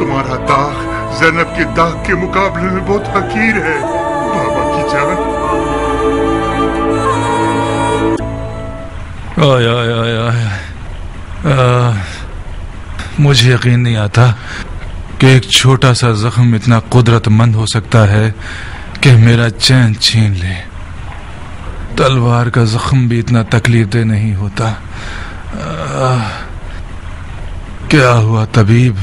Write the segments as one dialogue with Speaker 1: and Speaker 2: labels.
Speaker 1: تمہارا داغ زینب کے داغ کے مقابلے میں بہت حقیر ہے بابا کی جان.
Speaker 2: مجھے یقین نہیں آتا کہ ایک چھوٹا سا زخم اتنا قدرت مند ہو سکتا ہے کہ میرا چین چھین لے. تلوار کا زخم بھی اتنا تکلیف دہ نہیں ہوتا. کیا ہوا طبیب؟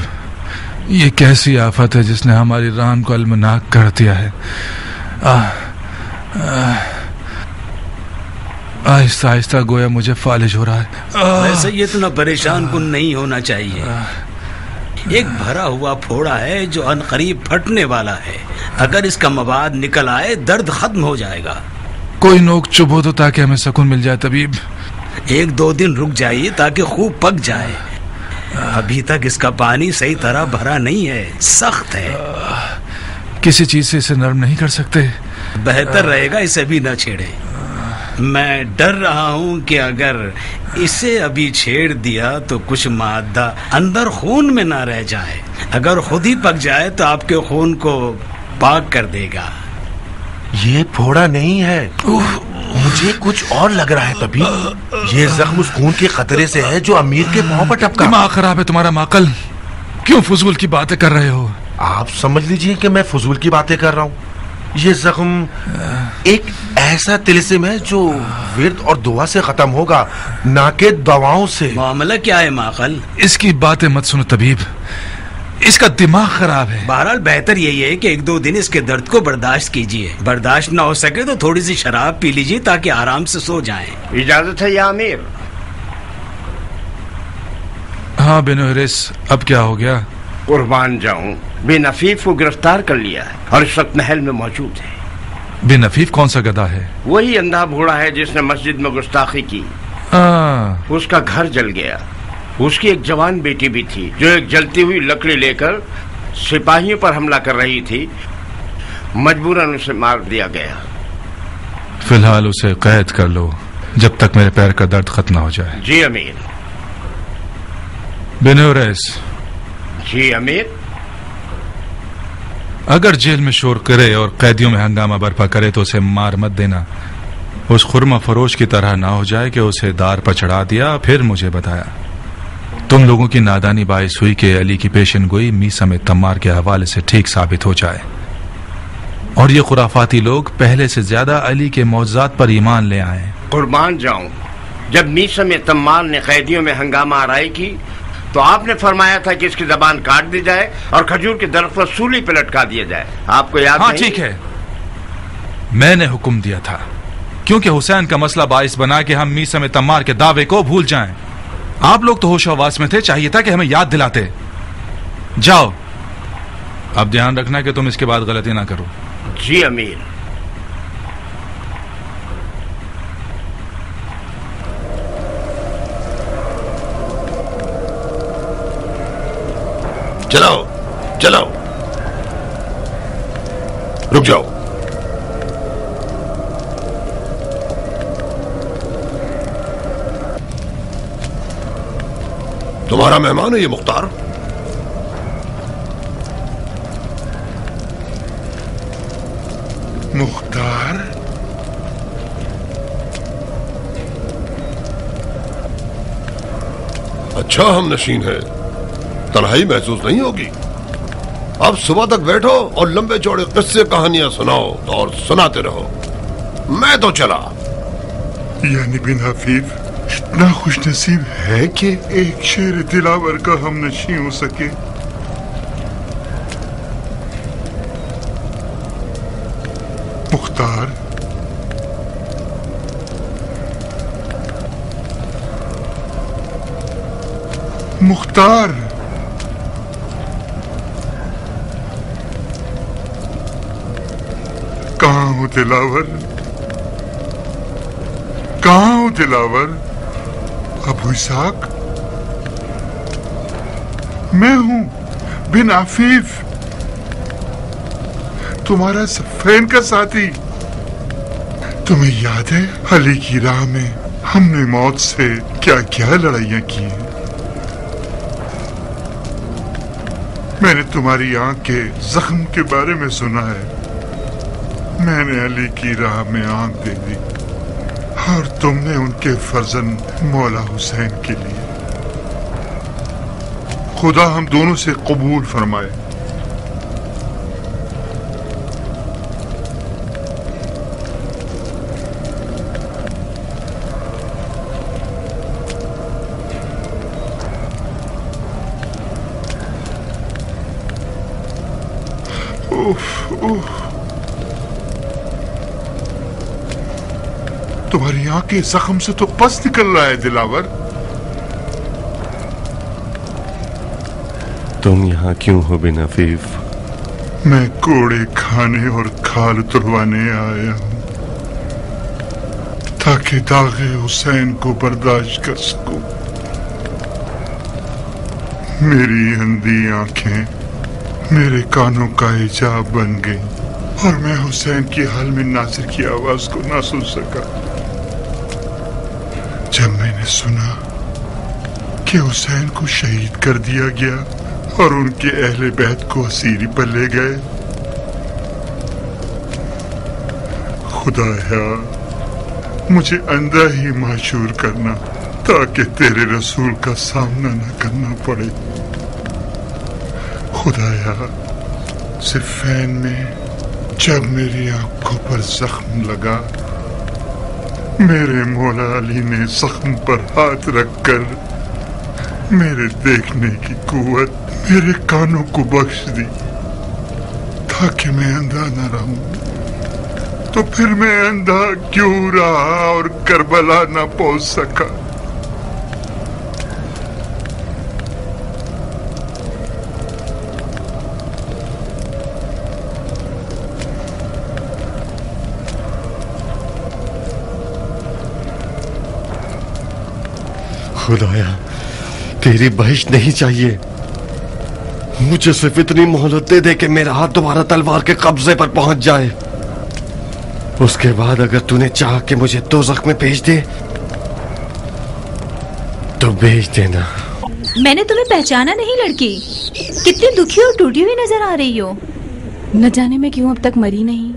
Speaker 2: یہ کیسی آفت ہے جس نے ہماری ران کو المناک کر دیا ہے؟ آہستہ آہستہ گویا مجھے فالج ہو رہا ہے.
Speaker 3: ویسے یہ اتنا پریشان کن نہیں ہونا چاہیے. ایک بھرا ہوا پھوڑا ہے جو عنقریب پھٹنے والا ہے. اگر اس کا مواد نکل آئے درد ختم ہو جائے گا.
Speaker 2: کوئی نوک چبھ ہو تو تاکہ ہمیں سکون مل جائے طبیب.
Speaker 3: 1-2 دن رک جائیے تاکہ خوب پک جائے. ابھی تک اس کا پانی صحیح طرح بھرا نہیں ہے, سخت ہے.
Speaker 2: کسی چیز سے اسے نرم نہیں کر سکتے؟
Speaker 3: بہتر رہے گا اسے بھی نہ چھیڑے. میں ڈر رہا ہوں کہ اگر اسے ابھی چھیڑ دیا تو کچھ مادہ اندر خون میں نہ رہ جائے. اگر خود ہی پک جائے تو آپ کے خون کو پاک کر دے گا.
Speaker 4: یہ پھوڑا نہیں ہے, مجھے کچھ اور لگ رہا ہے طبیب. یہ زخم اس خون کے قطرے سے ہے جو امیر کے پاؤں پر ٹپکا.
Speaker 2: دماغ خراب ہے تمہارا ماقل. کیوں فضول کی باتیں کر رہے ہو؟
Speaker 4: آپ سمجھ لیجئے کہ میں فضول کی باتیں کر رہا ہوں. یہ زخم ایک ایسا طلسم ہے جو ورد اور دعا سے ختم ہوگا, نہ کہ دواؤں سے.
Speaker 3: معاملہ کیا ہے ماقل؟
Speaker 2: اس کی باتیں مت سنو طبیب, اس کا دماغ خراب ہے.
Speaker 3: بہرحال بہتر یہی ہے کہ 1-2 دن اس کے درد کو برداشت کیجیے. برداشت نہ ہو سکے تو تھوڑی سی شراب پی لیجیے تاکہ آرام سے سو جائیں.
Speaker 5: اجازت ہے یا امیر؟
Speaker 2: ہاں بن حریث, اب کیا ہو گیا؟
Speaker 5: قربان جاؤں, بن عفیف کو گرفتار کر لیا ہے اور اس وقت محل میں موجود ہے.
Speaker 2: بن عفیف کون سا گدھا ہے؟
Speaker 5: وہی اندھا بوڑھا ہے جس نے مسجد میں گستاخی کی. اس کا گھر جل گیا. اس کی ایک جوان بیٹی بھی تھی جو ایک جلتی ہوئی لکڑی لے کر سپاہیوں پر حملہ کر رہی تھی. مجبوراً اسے مار دیا گیا.
Speaker 2: فی الحال اسے قید کر لو جب تک میرے پیر کا درد ختم نہ ہو جائے.
Speaker 5: جی امیر.
Speaker 2: بن حریث.
Speaker 5: جی امیر.
Speaker 2: اگر جیل میں شور کرے اور قیدیوں میں ہنگامہ برپا کرے تو اسے مار مت دینا. اس خرمہ فروش کی طرح نہ ہو جائے کہ اسے دار پر چڑھا دیا پھر مجھے بتایا. تم لوگوں کی نادانی باعث ہوئی کہ علی کی پیشن گوئی میسم تمار کے حوالے سے ٹھیک ثابت ہو جائے, اور یہ خرافاتی لوگ پہلے سے زیادہ علی کے معجزات پر ایمان لے آئے.
Speaker 5: قربان جاؤں, جب میسم تمار نے قیدیوں میں ہنگامہ آرائی کی تو آپ نے فرمایا تھا کہ اس کی زبان کاٹ دی جائے اور کھجور کے درخت پر سولی پہ لٹکا دیا جائے. آپ کو یاد
Speaker 2: ہاں
Speaker 5: نہیں؟
Speaker 2: ٹھیک ہے, میں نے حکم دیا تھا کیونکہ حسین کا مسئلہ باعث بنا کہ ہم میسم تمار کے دعوے کو بھول جائیں. آپ لوگ تو ہوش و حواس میں تھے, چاہیے تھا کہ ہمیں یاد دلاتے. جاؤ, اب دھیان رکھنا کہ تم اس کے بعد غلطی نہ کرو.
Speaker 5: جی امیر.
Speaker 6: چلاؤ چلاؤ, رک جاؤ. تمہارا مہمان ہے یہ مختار؟
Speaker 1: مختار؟
Speaker 6: اچھا ہم نشین ہے, تنہائی محسوس نہیں ہوگی. اب صبح تک بیٹھو اور لمبے چوڑے قصے کہانیاں سناؤ اور سناتے رہو. میں تو چلا.
Speaker 1: یعنی بن حفیظ اتنا خوش نصیب ہے کہ ایک شعر دلاور کا ہم نشین ہو سکے. مختار, مختار, کہاں ہو دلاور؟ کہاں ہو دلاور؟ ابو اسحاق, میں ہوں بن عفیف, تمہارا صفین کا ساتھی. تمہیں یاد ہے علی کی راہ میں ہم نے موت سے کیا کیا لڑائیاں کی ہیں؟ میں نے تمہاری آنکھ کے زخم کے بارے میں سنا ہے. میں نے علی کی راہ میں آنکھ دے دی اور تم نے ان کے فرزند مولا حسین کے لیے. خدا ہم دونوں سے قبول فرمائے. تمہاری آنکھ کے زخم سے تو پس نکل رہا ہے دلاور.
Speaker 7: تم یہاں کیوں ہو بن عفیف؟
Speaker 1: میں کوڑے کھانے اور کھال اتروانے آیا ہوں تاکہ داغ حسین کو برداشت کر سکوں. میری اندھی آنکھیں میرے کانوں کا حجاب بن گئی اور میں حسین کی حال میں ناصر کی آواز کو نہ سن سکا. جب میں نے سنا کہ حسین کو شہید کر دیا گیا اور ان کے اہل بیت کو اسیری پر لے گئے، خدایا مجھے اندھا ہی معشور کرنا تاکہ تیرے رسول کا سامنا نہ کرنا پڑے. خدایا صفین میں جب میری آنکھوں پر زخم لگا، میرے مولا علی نے زخم پر ہاتھ رکھ کر میرے دیکھنے کی قوت میرے کانوں کو بخش دی تاکہ میں اندھا نہ رہوں. تو پھر میں اندھا کیوں رہا اور کربلا نہ پہنچ سکا؟
Speaker 7: خدایا تیری بہشت نہیں چاہیے، مجھے صرف اتنی مہلت دے دے کہ میرا ہاتھ دوبارہ تلوار کے قبضے پر پہنچ جائے. اس کے بعد اگر تو نے چاہ کہ مجھے دوزخ میں بھیج دے تو بھیج دینا.
Speaker 8: میں نے تمہیں پہچانا نہیں لڑکی، کتنی دکھی اور ٹوٹی ہوئی نظر آ رہی ہو.
Speaker 9: نہ جانے میں کیوں اب تک مری نہیں.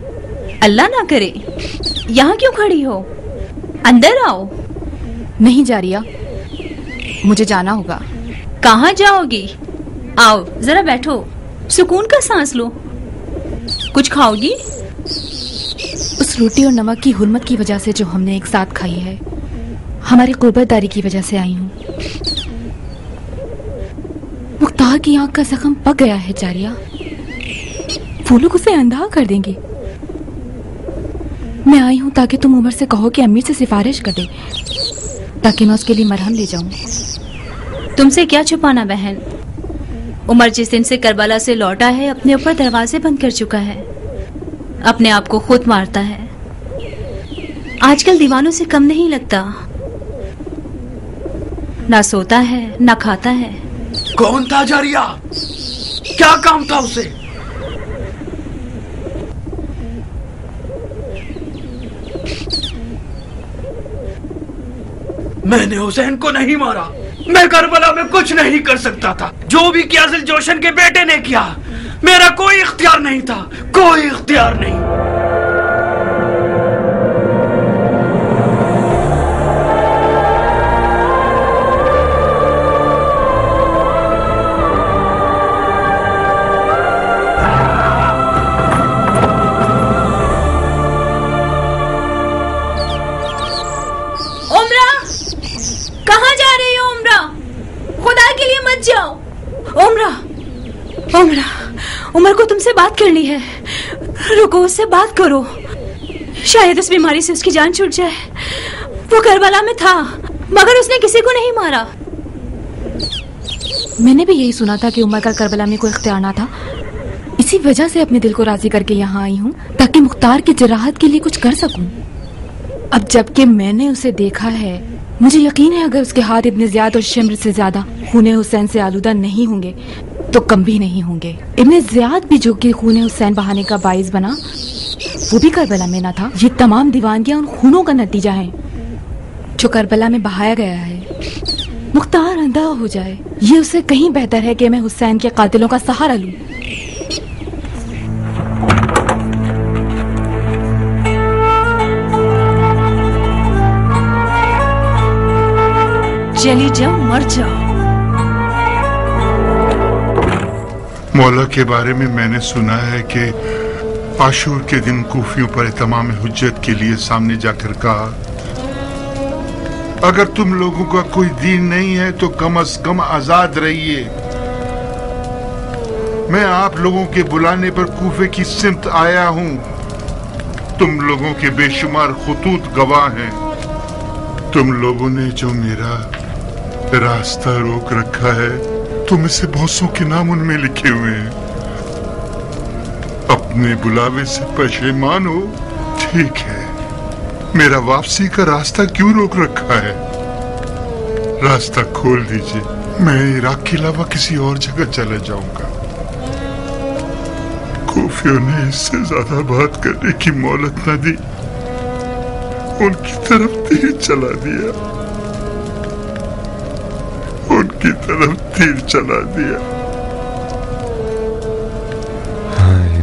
Speaker 8: اللہ نہ کرے. یہاں کیوں کھڑی ہو؟ اندر آؤ.
Speaker 9: نہیں جاریہ، مجھے جانا ہوگا.
Speaker 8: کہاں جاؤ گی؟ آؤ ذرا بیٹھو، سکون کا سانس لو. کچھ کھاؤ گی؟
Speaker 9: اس روٹی اور نمک کی حرمت کی وجہ سے جو ہم نے ایک ساتھ کھائی ہے، ہماری قربت داری کی وجہ سے آئی ہوں. مختار کی آنکھ کا زخم پک گیا ہے جاریہ، وہ لوگ اسے اندھا کر دیں گے. میں آئی ہوں تاکہ تم عمر سے کہو کہ امیر سے سفارش کر دے تاکہ میں اس کے لیے مرہم لے جاؤں.
Speaker 8: تم سے کیا چھپانا بہن، عمر جس دن سے کربلا سے لوٹا ہے اپنے اوپر دروازے بند کر چکا ہے، اپنے آپ کو خود مارتا ہے. آج کل دیوانوں سے کم نہیں لگتا، نہ سوتا ہے نہ کھاتا ہے.
Speaker 3: کون تھا جاریہ؟ کیا کام تھا اسے؟ میں نے حسین کو نہیں مارا، میں کربلا میں کچھ نہیں کر سکتا تھا. جو بھی کیا ذل جوشن کے بیٹے نے کیا، میرا کوئی اختیار نہیں تھا، کوئی اختیار نہیں.
Speaker 8: عمر کو تم سے بات کرنی ہے، رکو اس سے بات کرو. شاید اس بیماری سے اس کی جان چھوٹ جائے. وہ کربلا میں تھا مگر اس نے کسی کو نہیں مارا.
Speaker 9: میں نے بھی یہی سنا تھا کہ عمر کا کربلا میں کوئی اختیار نہ تھا. اسی وجہ سے اپنے دل کو راضی کر کے یہاں آئی ہوں تاکہ مختار کی جراحت کے لیے کچھ کر سکوں. اب جب کہ میں نے اسے دیکھا ہے، مجھے یقین ہے اگر اس کے ہاتھ ابن زیاد اور شمر سے زیادہ خون حسین سے آلودہ نہیں ہوں گے تو کم بھی نہیں ہوں گے. ابن زیاد بھی جو کہ خون حسین بہانے کا باعث بنا، وہ بھی کربلا میں نہ تھا. یہ تمام دیوانگیاں ان خونوں کا نتیجہ ہیں جو کربلا میں بہایا گیا ہے. مختار اندھا ہو جائے، یہ اسے کہیں بہتر ہے کہ میں حسین کے قاتلوں کا سہارا لوں۔
Speaker 8: چلی جاؤ، مر جاؤ۔
Speaker 1: مولا کے بارے میں نے سنا ہے کہ عاشور کے دن کوفیوں پر تمام حجت کے لیے سامنے جا کر کہا، اگر تم لوگوں کا کوئی دین نہیں ہے تو کم از کم آزاد رہیے۔ میں آپ لوگوں کے بلانے پر کوفے کی سمت آیا ہوں۔ تم لوگوں کے بے شمار خطوط گواہ ہیں۔ تم لوگوں نے جو میرا راستہ روک رکھا ہے، تم اسے بہت سو کے نام ان میں لکھے ہوئے ہیں۔ اپنے بلاوے سے پشیمان ہو؟ ٹھیک ہے، میرا واپسی کا راستہ کیوں روک رکھا ہے؟ راستہ کھول دیجئے، میں عراق کے علاوہ کسی اور جگہ چلا جاؤں گا۔ کوفیوں نے اس سے زیادہ بات کرنے کی مہلت نہ دی، ان کی طرف تیر چلا دیا، ان کی طرف تیر چلا دیا۔
Speaker 7: ہائے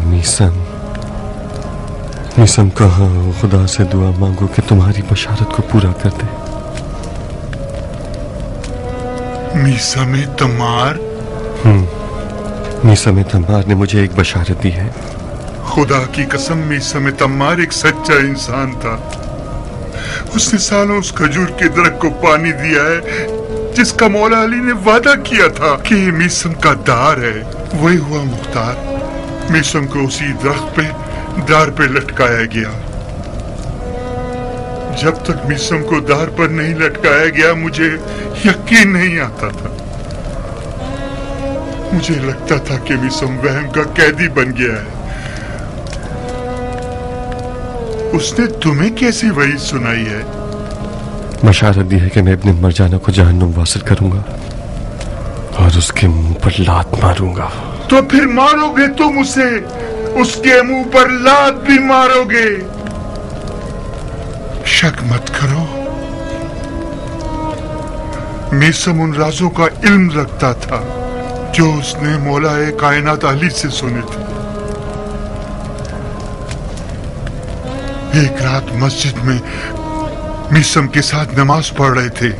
Speaker 7: میسم کہاں ہو؟ خدا سے دعا مانگو کہ تمہاری بشارت کو پورا کر دے۔
Speaker 1: میسم تمار؟
Speaker 7: میسم تمار نے مجھے ایک بشارت دی ہے۔
Speaker 1: خدا کی قسم، میسم تمار ایک سچا انسان تھا۔ اس نے سالوں اس کھجور کے درخت کو پانی دیا ہے جس کا مولا علی نے وعدہ کیا تھا کہ یہ میسم کا دار ہے۔ وہی ہوا مختار، میسم کو اسی درخت پہ دار پہ لٹکایا گیا۔ جب تک میسم کو دار پر نہیں لٹکایا گیا مجھے یقین نہیں آتا تھا۔ مجھے لگتا تھا کہ میسم وہم کا قیدی بن گیا ہے۔ اس نے تمہیں کیسی وحی سنائی ہے؟
Speaker 7: بشارت دی ہے کہ میں ابن مرجانہ کو جہنم واصل کروں گا اور اس کے منہ پر لات ماروں گا۔
Speaker 1: تو پھر مارو گے تم اسے، اس کے منہ پر لات بھی مارو گے۔ شک مت کرو، میسم ان رازوں کا علم رکھتا تھا جو اس نے مولا کائنات علی سے سنے تھے۔ ایک رات مسجد میں میسم کے ساتھ نماز پڑھ رہے تھے۔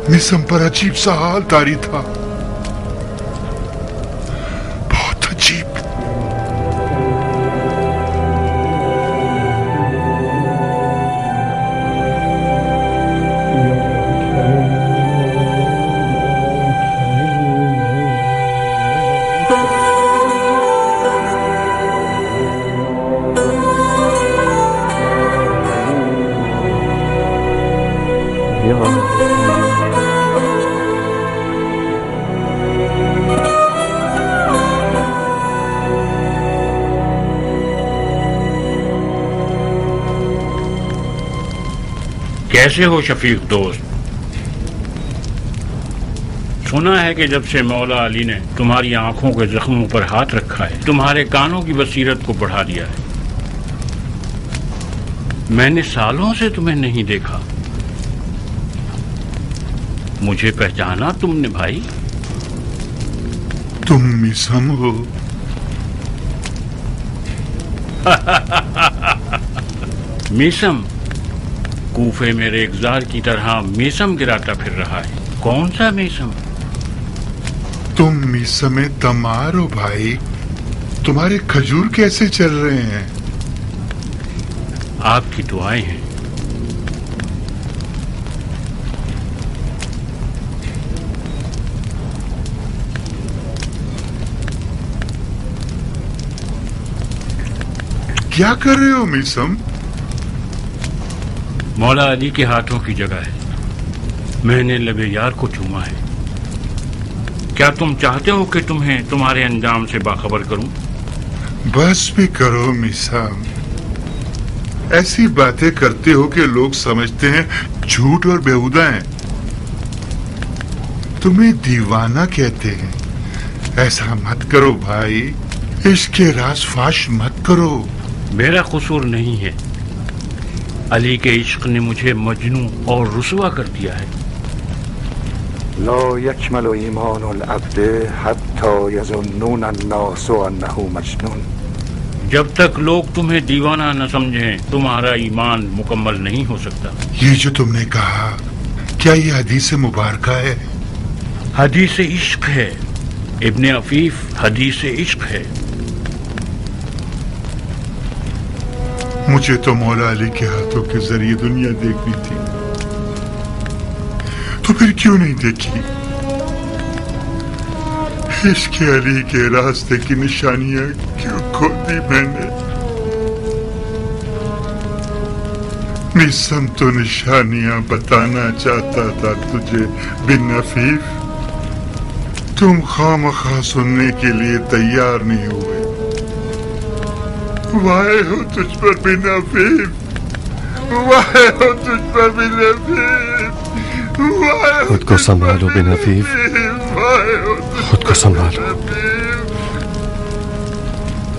Speaker 1: میسم پر عجیب سا حال طاری تھا، بہت عجیب۔
Speaker 5: کیسے ہو شفیق دوست؟ سنا ہے کہ جب سے مولا علی نے تمہاری آنکھوں کے زخموں پر ہاتھ رکھا ہے، تمہارے کانوں کی بصیرت کو بڑھا دیا ہے۔ میں نے سالوں سے تمہیں نہیں دیکھا، مجھے پہچانا تم نے بھائی؟
Speaker 1: تم میسم ہو؟
Speaker 5: میسم کوفے میں ریگزار کی طرح میسم گراتا پھر رہا ہے۔ کون سا میسم؟
Speaker 1: تم میسم تمار ہو بھائی؟ تمہارے کھجور کیسے چل رہے ہیں؟
Speaker 5: آپ کی دعائیں ہیں۔
Speaker 1: کیا کر رہے ہو میسم؟
Speaker 5: مولا علی کے ہاتھوں کی جگہ ہے، میں نے لب یار کو چوما ہے۔ کیا تم چاہتے ہو کہ تمہیں تمہارے انجام سے باخبر کروں؟
Speaker 1: بس بھی کرو میسم، ایسی باتیں کرتے ہو کہ لوگ سمجھتے ہیں جھوٹ اور بیہودہ ہیں، تمہیں دیوانہ کہتے ہیں۔ ایسا مت کرو بھائی، عشق کے راز فاش مت کرو۔
Speaker 5: میرا قصور نہیں ہے،
Speaker 10: علی کے عشق نے مجھے مجنون اور رسوا کر دیا ہے.
Speaker 11: لا یکمل ایمان العبد حتی یظنون الناس انه مجنون.
Speaker 10: جب تک لوگ تمہیں دیوانہ نہ سمجھیں تمہارا ایمان مکمل نہیں ہو سکتا.
Speaker 1: یہ جو تم نے کہا کیا یہ حدیث مبارکہ ہے؟
Speaker 10: حدیث عشق ہے ابن عفیف، حدیث عشق ہے.
Speaker 1: مجھے تو مولا علی کے ہاتھوں کے ذریعے دنیا دیکھنی تھی، تو پھر کیوں نہیں دیکھی؟ عشق علی کے راستے کی نشانیاں کیوں کھو دی میں نے؟ نیسم تو نشانیاں بتانا چاہتا تھا تجھے بن عفیف، تم خواہ سننے کے لیے تیار نہیں ہوئے. وائے ہو تجھ پر بن عفیف، وائے ہو تجھ پر بن عفیف.
Speaker 7: خود کو سنبھالو بن عفیف، خود کو سنبھالو.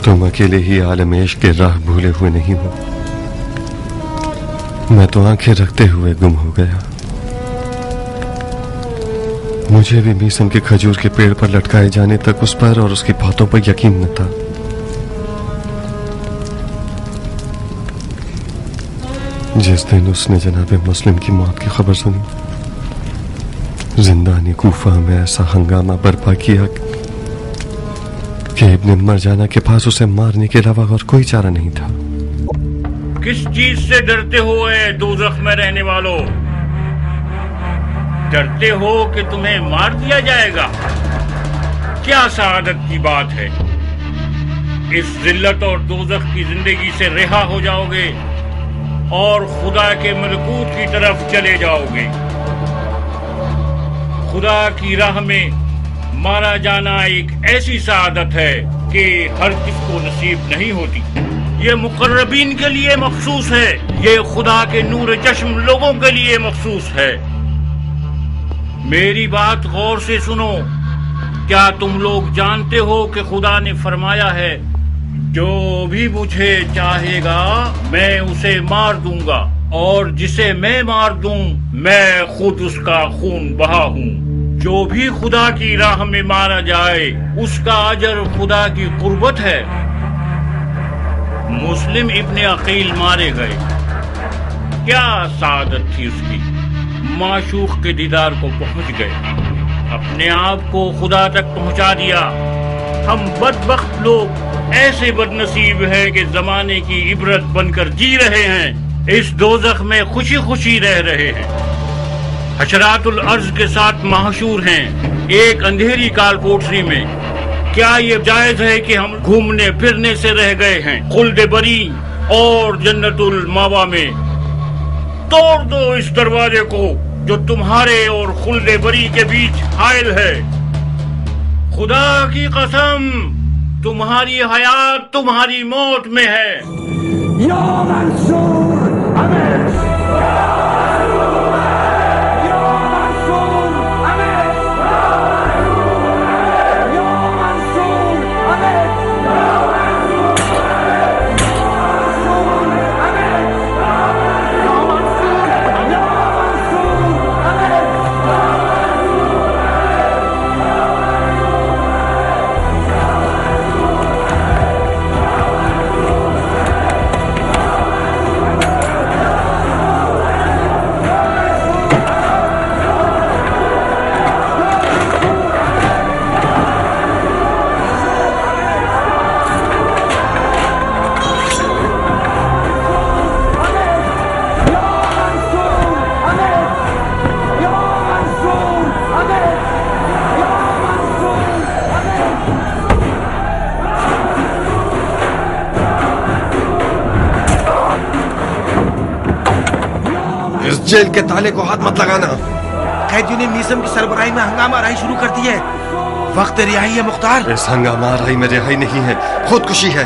Speaker 7: تم اکیلے ہی عالم عشق کے راہ بھولے ہوئے نہیں ہو. میں تو آنکھیں رکھتے ہوئے گم ہو گیا. مجھے بھی میسم کے کھجور کے پیڑ پر لٹکائے جانے تک اس پر اور اس کی باتوں پر یقین نہ تھا. جس دن اس نے جناب مسلم کی موت کی خبر سنی، زندانی کوفہ میں ایسا ہنگامہ برپا کیا کہ ابن مرجانہ کے پاس اسے مارنے کے علاوہ اور کوئی چارہ نہیں تھا.
Speaker 10: کس چیز سے ڈرتے ہو اے دوزخ میں رہنے والوں؟ ڈرتے ہو کہ تمہیں مار دیا جائے گا؟ کیا سعادت کی بات ہے. اس ذلت اور دوزخ کی زندگی سے رہا ہو جاؤ گے اور خدا کے ملکوت کی طرف چلے جاؤ گے. خدا کی راہ میں مارا جانا ایک ایسی سعادت ہے کہ ہر کس کو نصیب نہیں ہوتی. یہ مقربین کے لیے مخصوص ہے، یہ خدا کے نور چشم لوگوں کے لیے مخصوص ہے. میری بات غور سے سنو. کیا تم لوگ جانتے ہو کہ خدا نے فرمایا ہے جو بھی مجھے چاہے گا میں اسے مار دوں گا، اور جسے میں مار دوں میں خود اس کا خون بہا ہوں. جو بھی خدا کی راہ میں مارا جائے اس کا اجر خدا کی قربت ہے. مسلم ابن عقیل مارے گئے. کیا سعادت تھی اس کی. معشوق کے دیدار کو پہنچ گئے، اپنے آپ کو خدا تک پہنچا دیا. ہم بدبخت لوگ ایسے بد نصیب ہیں کہ زمانے کی عبرت بن کر جی رہے ہیں، اس دوزخ میں خوشی خوشی رہ رہے ہیں. حشرات الارض کے ساتھ محشور ہیں ایک اندھیری کال کوٹری میں. کیا یہ جائز ہے کہ ہم گھومنے پھرنے سے رہ گئے ہیں خلد بری اور جنت الماوا میں؟ توڑ دو اس دروازے کو جو تمہارے اور خلد بری کے بیچ حائل ہے. خدا کی قسم تمہاری حیات تمہاری موت میں ہے. یا منصور
Speaker 4: جیل کے تالے کو ہاتھ مت لگانا. قیدیوں نے میسم کی سربراہی میں ہنگامہ آرائی شروع کر دی ہے. وقت رہائی ہے مختار.
Speaker 7: اس ہنگامہ آرائی میں رہائی نہیں ہے، خودکشی ہے.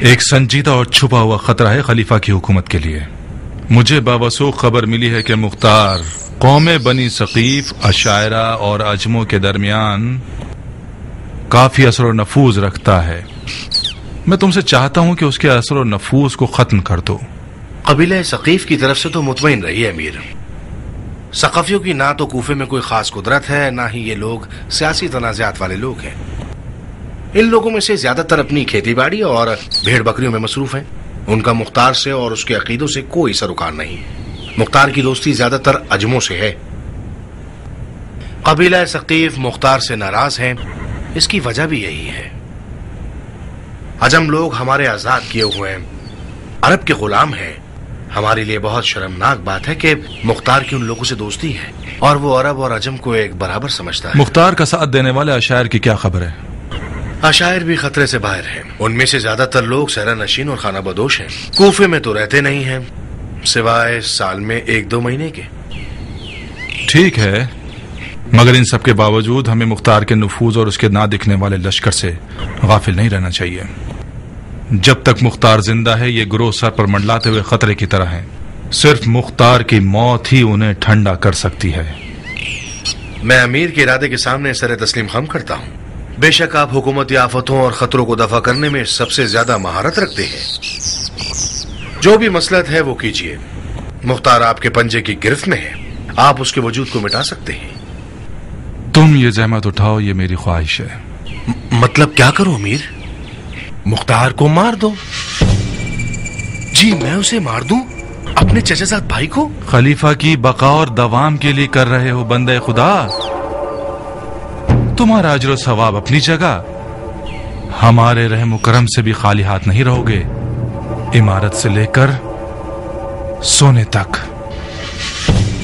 Speaker 2: ایک سنجیدہ اور چھپا ہوا خطرہ ہے خلیفہ کی حکومت کے لیے. مجھے باوثوق خبر ملی ہے کہ مختار قوم بنی ثقیف، اشاعرہ اور عجموں کے درمیان کافی اثر و نفوذ رکھتا ہے. میں تم سے چاہتا ہوں کہ اس کے اثر و نفوذ کو ختم کر دو.
Speaker 12: قبیلہ ثقیف کی طرف سے تو مطمئن رہی ہے امیر. ثقفیوں کی نہ تو کوفے میں کوئی خاص قدرت ہے، نہ ہی یہ لوگ سیاسی تنازعات والے لوگ ہیں. ان لوگوں میں سے زیادہ تر اپنی کھیتی باڑی اور بھیڑ بکریوں میں مصروف ہیں. ان کا مختار سے اور اس کے عقیدوں سے کوئی سروکار نہیں. مختار کی دوستی زیادہ تر عجموں سے ہے. قبیلہ ثقیف مختار سے ناراض ہیں. اس کی وجہ بھی یہی ہے. عجم لوگ ہمارے آزاد کیے ہوئے ہیں، عرب کے غلام ہیں. ہمارے لیے بہت شرمناک بات ہے کہ مختار کی ان لوگوں سے دوستی ہے اور وہ عرب اور عجم کو ایک برابر سمجھتا ہے.
Speaker 2: مختار کا ساتھ دینے والے اشاعر کی کیا خبر ہے؟
Speaker 12: اشاعر بھی خطرے سے باہر ہیں. ان میں سے زیادہ تر لوگ صحرا نشین اور خانہ بدوش ہیں. کوفے میں تو رہتے نہیں ہیں سوائے سال میں 1-2 مہینے کے.
Speaker 2: ٹھیک ہے، مگر ان سب کے باوجود ہمیں مختار کے نفوذ اور اس کے نہ دکھنے والے لشکر سے غافل نہیں رہنا چاہیے. جب تک مختار زندہ ہے یہ گروہ سر پر منڈلاتے ہوئے خطرے کی طرح ہیں. صرف مختار کی موت ہی انہیں ٹھنڈا کر سکتی ہے.
Speaker 12: میں امیر کے ارادے کے سامنے سر تسلیم خم کرتا ہوں. بے شک آپ حکومتی آفتوں اور خطروں کو دفع کرنے میں سب سے زیادہ مہارت رکھتے ہیں. جو بھی مصلحت ہے وہ کیجیے. مختار آپ کے پنجے کی گرفت میں ہے. آپ اس کے وجود کو مٹا سکتے ہیں.
Speaker 2: تم یہ زحمت اٹھاؤ، یہ میری خواہش ہے.
Speaker 12: مطلب کیا کروں امیر؟
Speaker 4: مختار کو مار دو.
Speaker 12: جی میں اسے مار دوں؟ اپنے چچا زاد بھائی کو؟
Speaker 2: خلیفہ کی بقا اور دوام کے لیے کر رہے ہو بندے خدا. تمہارا اجر و ثواب اپنی جگہ. ہمارے رحم و کرم سے بھی خالی ہاتھ نہیں رہو گے. عمارت سے لے کر سونے تک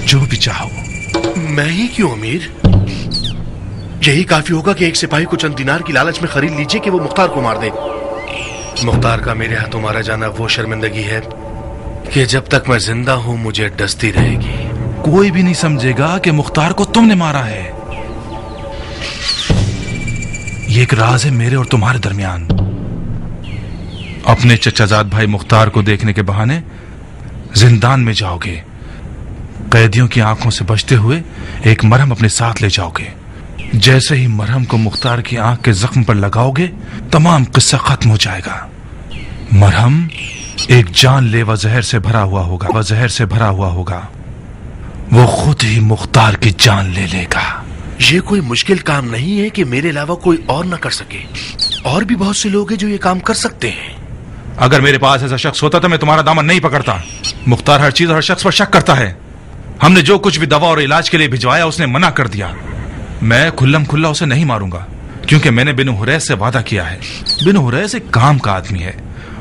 Speaker 2: جو بھی چاہو.
Speaker 12: میں ہی کیوں امیر؟ یہی کافی ہوگا کہ ایک سپاہی کو چند دینار کی لالچ میں خرید لیجئے کہ وہ مختار کو مار دے. مختار کا میرے ہاتھوں مارا جانا وہ شرمندگی ہے کہ جب تک میں زندہ ہوں مجھے ڈستی رہے گی.
Speaker 2: کوئی بھی نہیں سمجھے گا کہ مختار کو تم نے مارا ہے. یہ ایک راز ہے میرے اور تمہارے درمیان. اپنے چچا زاد بھائی مختار کو دیکھنے کے بہانے زندان میں جاؤ گے. قیدیوں کی آنکھوں سے بچتے ہوئے ایک مرہم اپنے ساتھ لے جاؤ گے. جیسے ہی مرہم کو مختار کی آنکھ کے زخم پر لگاؤ گے تمام قصہ ختم ہو جائے گا. مرہم ایک جان لیوا زہر سے بھرا ہوا ہوگا. وہ خود ہی مختار کی جان لے لے گا.
Speaker 12: یہ کوئی مشکل کام نہیں ہے کہ میرے علاوہ کوئی اور نہ کر سکے. اور بھی بہت سے لوگ ہیں جو یہ کام کر سکتے ہیں.
Speaker 2: اگر میرے پاس ایسا شخص ہوتا تو میں تمہارا دامن نہیں پکڑتا. مختار ہر چیز اور ہر شخص پر شک کرتا ہے. ہم نے جو کچھ بھی دوا اور علاج کے لیے بھجوایا اس نے منع کر دیا. میں کھلم کھلا اسے نہیں ماروں گا کیونکہ میں نے بنو حریث سے وعدہ کیا ہے. بنو حریث ایک کام کا آدمی ہے.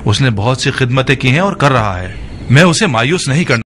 Speaker 2: اس نے بہت سی خدمتیں کی ہیں اور کر رہا ہے. میں اسے مایوس نہیں کرنا.